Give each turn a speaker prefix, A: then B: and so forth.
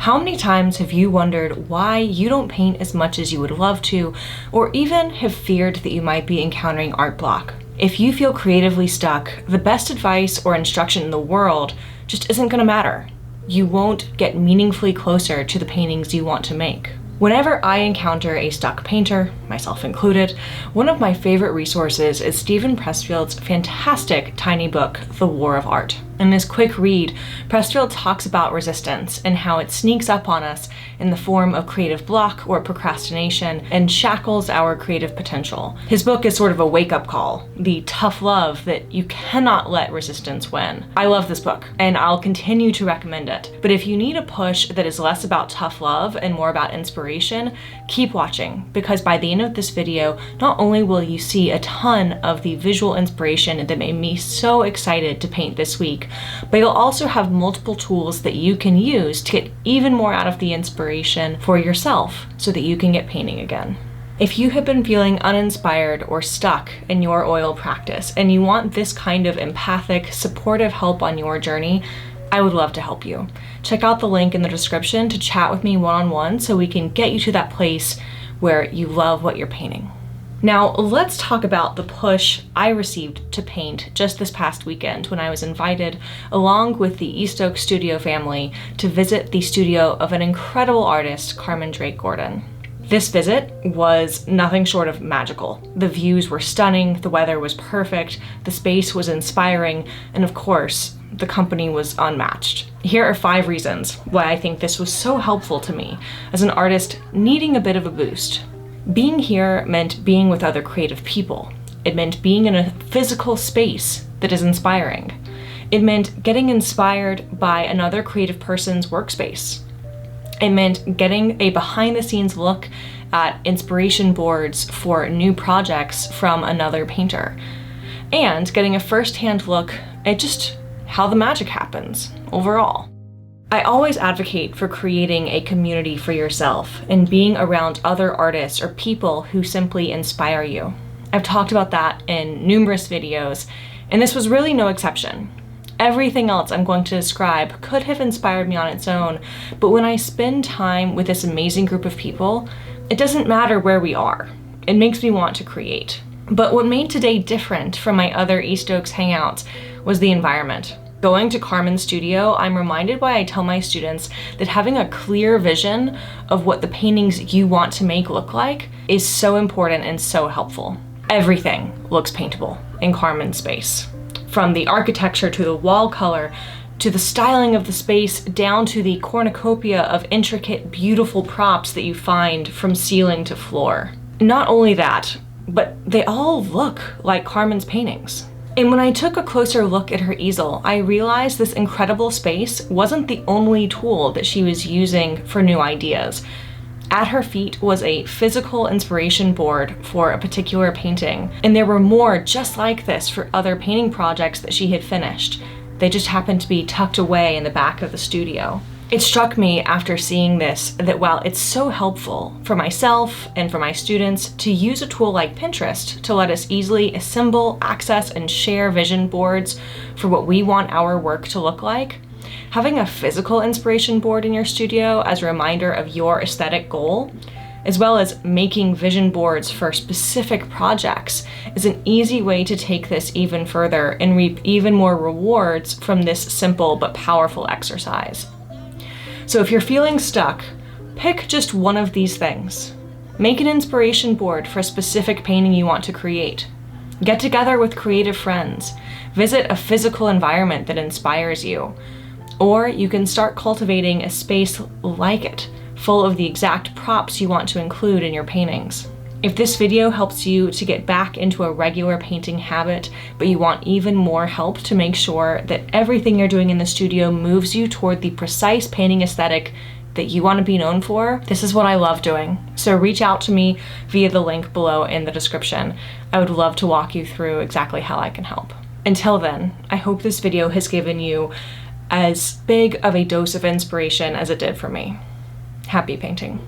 A: How many times have you wondered why you don't paint as much as you would love to, or even have feared that you might be encountering art block? If you feel creatively stuck, the best advice or instruction in the world just isn't going to matter. You won't get meaningfully closer to the paintings you want to make. Whenever I encounter a stuck painter, myself included, one of my favorite resources is Steven Pressfield's fantastic tiny book, The War of Art. In this quick read, Pressfield talks about resistance and how it sneaks up on us in the form of creative block or procrastination and shackles our creative potential. His book is sort of a wake-up call, the tough love that you cannot let resistance win. I love this book, and I'll continue to recommend it. But if you need a push that is less about tough love and more about inspiration, keep watching, because by the end of this video, not only will you see a ton of the visual inspiration that made me so excited to paint this week, but you'll also have multiple tools that you can use to get even more out of the inspiration for yourself so that you can get painting again. If you have been feeling uninspired or stuck in your oil practice and you want this kind of empathic, supportive help on your journey, I would love to help you. Check out the link in the description to chat with me one-on-one so we can get you to that place where you love what you're painting. Now, let's talk about the push I received to paint just this past weekend when I was invited, along with the East Oak Studio family, to visit the studio of an incredible artist, Carmen Drake Gordon. This visit was nothing short of magical. The views were stunning, the weather was perfect, the space was inspiring, and of course, the company was unmatched. Here are 5 reasons why I think this was so helpful to me as an artist needing a bit of a boost. Being here meant being with other creative people. It meant being in a physical space that is inspiring. It meant getting inspired by another creative person's workspace. It meant getting a behind-the-scenes look at inspiration boards for new projects from another painter, and getting a first-hand look at just how the magic happens overall. I always advocate for creating a community for yourself and being around other artists or people who simply inspire you. I've talked about that in numerous videos, and this was really no exception. Everything else I'm going to describe could have inspired me on its own, but when I spend time with this amazing group of people, it doesn't matter where we are. It makes me want to create. But what made today different from my other East Oaks hangouts was the environment. Going to Carmen's studio, I'm reminded why I tell my students that having a clear vision of what the paintings you want to make look like is so important and so helpful. Everything looks paintable in Carmen's space. From the architecture to the wall color, to the styling of the space, down to the cornucopia of intricate, beautiful props that you find from ceiling to floor. Not only that, but they all look like Carmen's paintings. And when I took a closer look at her easel, I realized this incredible space wasn't the only tool that she was using for new ideas. At her feet was a physical inspiration board for a particular painting, and there were more just like this for other painting projects that she had finished. They just happened to be tucked away in the back of the studio. It struck me after seeing this that while it's so helpful for myself and for my students to use a tool like Pinterest to let us easily assemble, access, and share vision boards for what we want our work to look like, having a physical inspiration board in your studio as a reminder of your aesthetic goal, as well as making vision boards for specific projects, is an easy way to take this even further and reap even more rewards from this simple but powerful exercise. So if you're feeling stuck, pick just one of these things. Make an inspiration board for a specific painting you want to create. Get together with creative friends. Visit a physical environment that inspires you. Or you can start cultivating a space like it, full of the exact props you want to include in your paintings. If this video helps you to get back into a regular painting habit, but you want even more help to make sure that everything you're doing in the studio moves you toward the precise painting aesthetic that you want to be known for, this is what I love doing. So reach out to me via the link below in the description. I would love to walk you through exactly how I can help. Until then, I hope this video has given you as big of a dose of inspiration as it did for me. Happy painting.